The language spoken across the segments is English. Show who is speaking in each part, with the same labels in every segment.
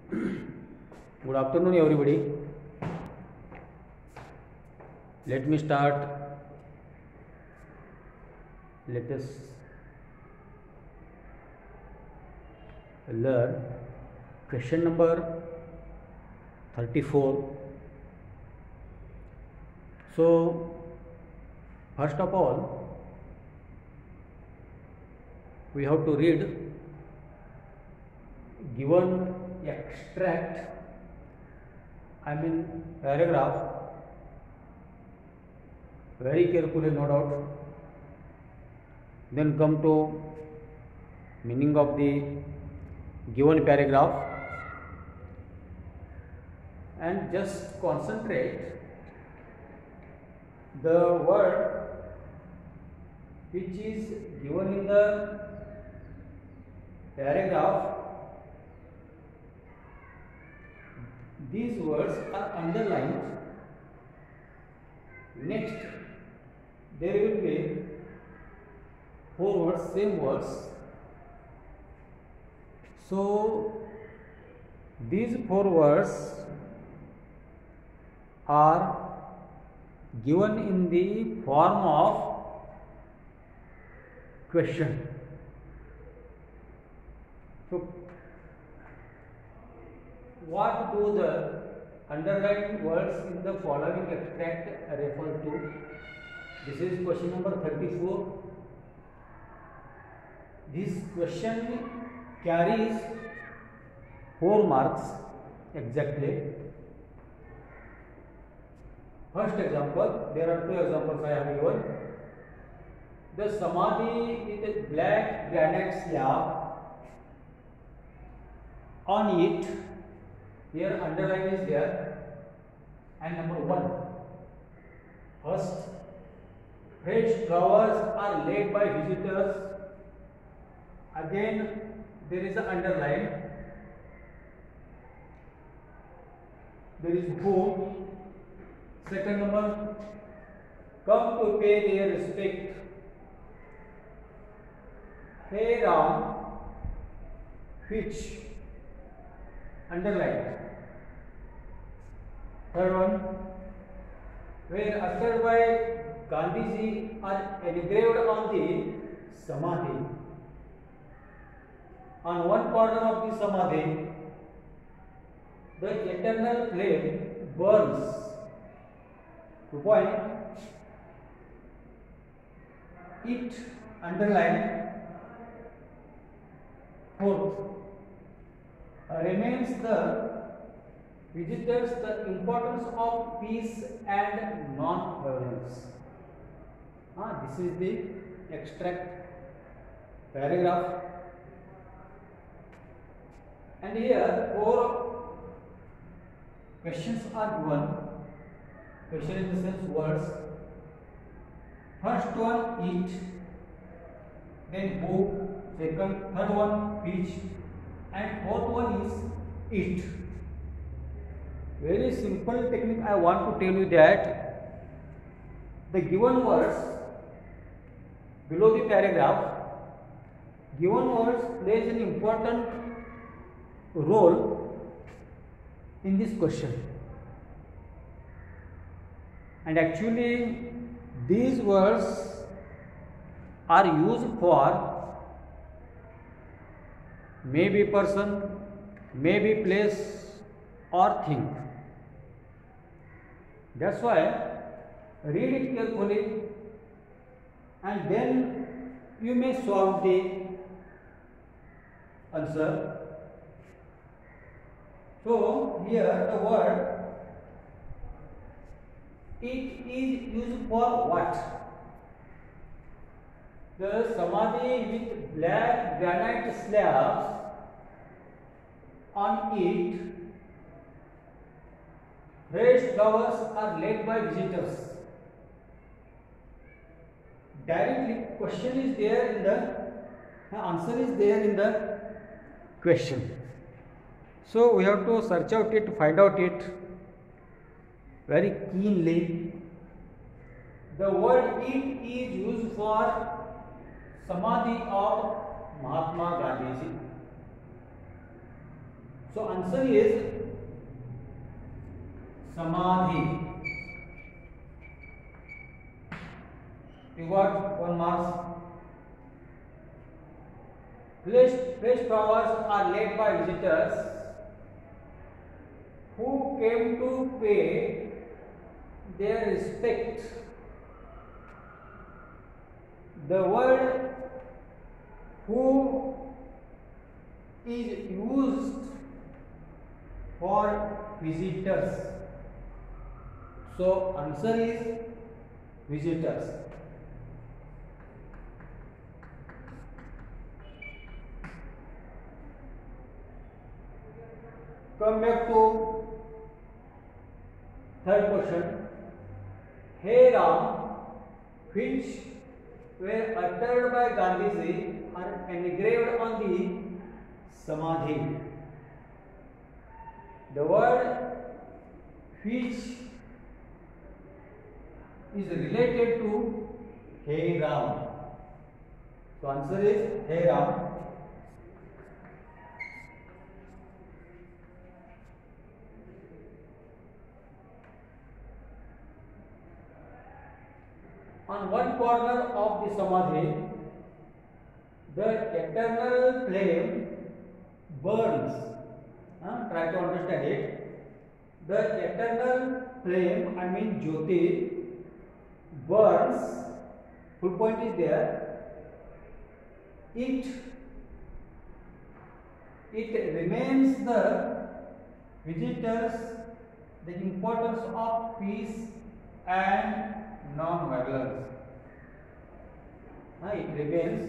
Speaker 1: Good afternoon, everybody. Let me start. Let us learn question number 34. So, first of all, we have to read given extract, paragraph very carefully, no doubt. Then come to meaning of the given paragraph and just concentrate the word which is given in the paragraph. These words are underlined. Next, there will be 4 words, same words. So, these 4 words are given in the form of question. So, what do the underlined words in the following extract refer to? This is question number 34. This question carries 4 marks exactly. First example, there are 2 examples I have given. The samadhi with a black granite slab. On it, here underline is there, and number 1. First, fresh flowers are laid by visitors. Again, there is an underline. There is who. Second number, come to pay their respect. Hey Ram, which underline. Third one, where uttered by Gandhiji are engraved on the samadhi. On one corner of the samadhi, the eternal flame burns. 2 point, it underline. Fourth, remains the visitors the importance of peace and non-violence. This is the extract paragraph. And here 4 questions are given. Question in the sense words. First one, it. Then who. Second, third one, which. And fourth one is it. Very simple technique I want to tell you that the given words below the paragraph, given words plays an important role in this question. And actually these words are used for maybe person, maybe place or thing. That's why read it carefully and then you may solve the answer. So here the word it is used for what? The samadhi with black granite slabs. On it, fresh flowers are laid by visitors. Directly, question is there in the answer is there in the question. So we have to search out it, find out it very keenly. The word it is used for samadhi of Mahatma Gandhi ji. So answer is Samadhi. You got 1 mark. Fresh flowers are laid by visitors who came to pay their respect. The word who is used for visitors. So answer is visitors. Come back to third question. Hey Ram, which were uttered by Gandhiji are engraved on the Samadhi. The word which is related to Hey Ram. So answer is Hey Ram. On one corner of the Samadhi, the eternal flame burns. Try to understand it. The eternal flame, I mean Jyoti, burns. Full point is there. It remains the visitors the importance of peace and non-violence. It remains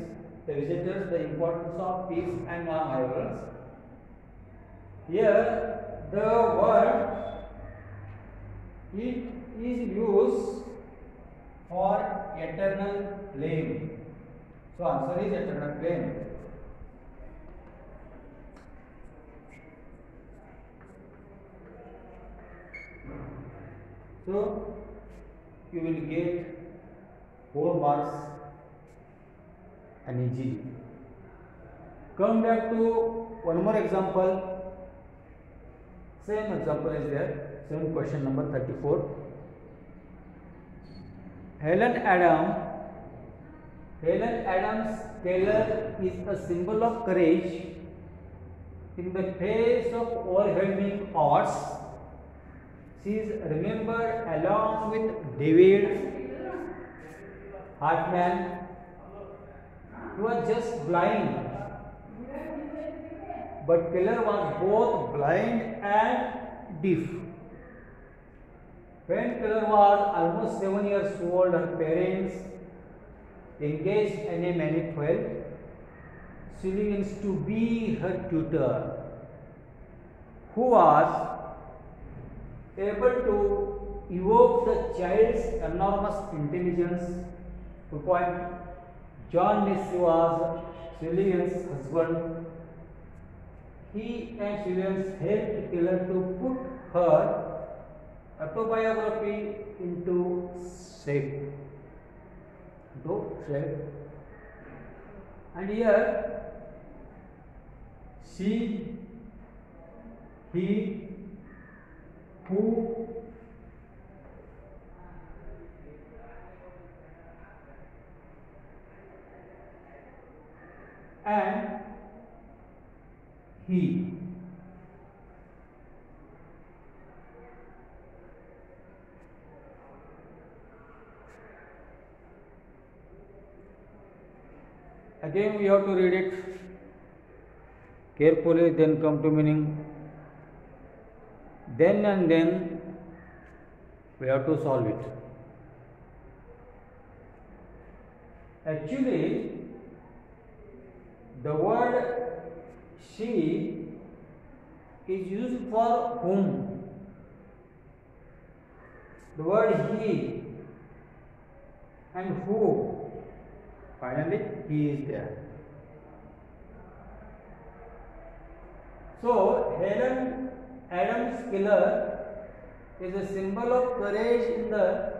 Speaker 1: the visitors the importance of peace and non-violence. Here the word it is used for eternal flame. So answer is eternal flame. So you will get 4 marks and easily. Come back to one more example. Same example is there. Same question number 34. Helen Adams Taylor is a symbol of courage in the face of overwhelming odds. She is remembered along with David Hartman, who was just blind. But Taylor was both blind and deaf. When Taylor was almost 7 years old, her parents engaged Anne Manifold Sillings to be her tutor, who was able to evoke the child's enormous intelligence. To point, John Massey was Sillings' husband. He and Sillings helped Taylor to put her autobiography into shape. And here, she, he, who, and he. Again we have to read it carefully, then come to meaning. Then and then we have to solve it. Actually, the word she is used for whom. The word he and who. Finally, he is there. So, Helen Adams Taylor is a symbol of courage in the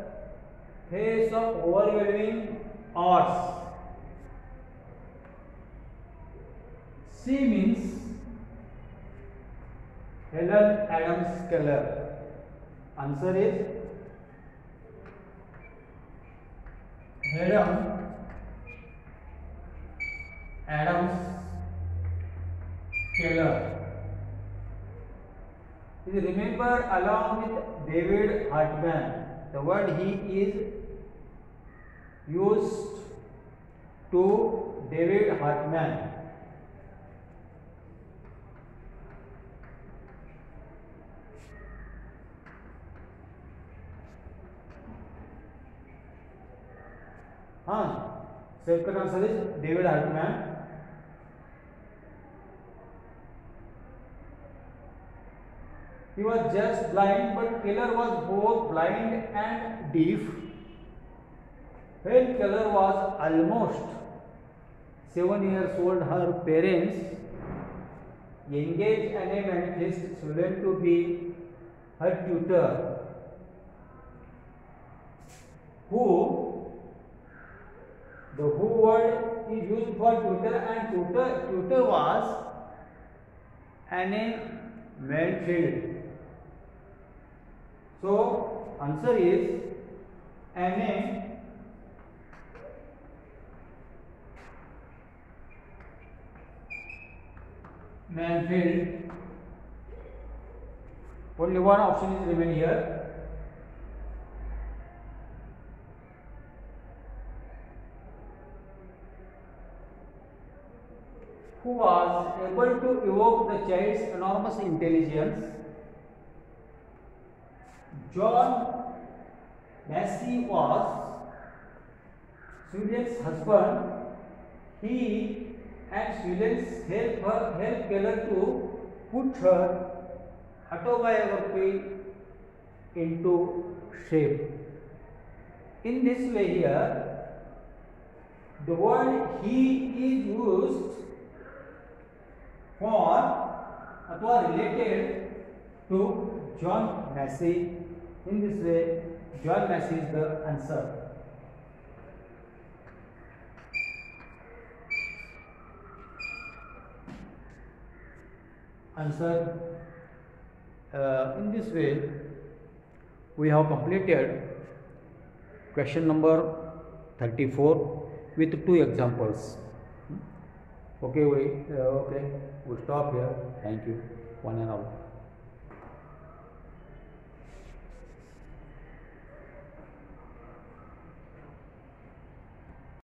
Speaker 1: face of overwhelming odds. She means Helen Adams Keller. Answer is Helen Adams Keller. Is remembered along with David Hartman. The word he is used to David Hartman. Second answer is David Hartman. He was just blind, but Keller was both blind and deaf. When Keller was almost 7 years old, her parents engaged an evangelist student to be her tutor, the who word is used for tutor, and tutor was Anne Mansfield. So answer is Anne Mansfield. Only one option is remain here. Who was able to evoke the child's enormous intelligence? John Massey was Sweden's husband. He and students helped Keller to put her autobiography into shape. In this way here, the word he is used for or related to John Massey. In this way, John Massey is the answer. In this way, we have completed question number 34 with 2 examples. Okay, we stop here. Thank you, one and all.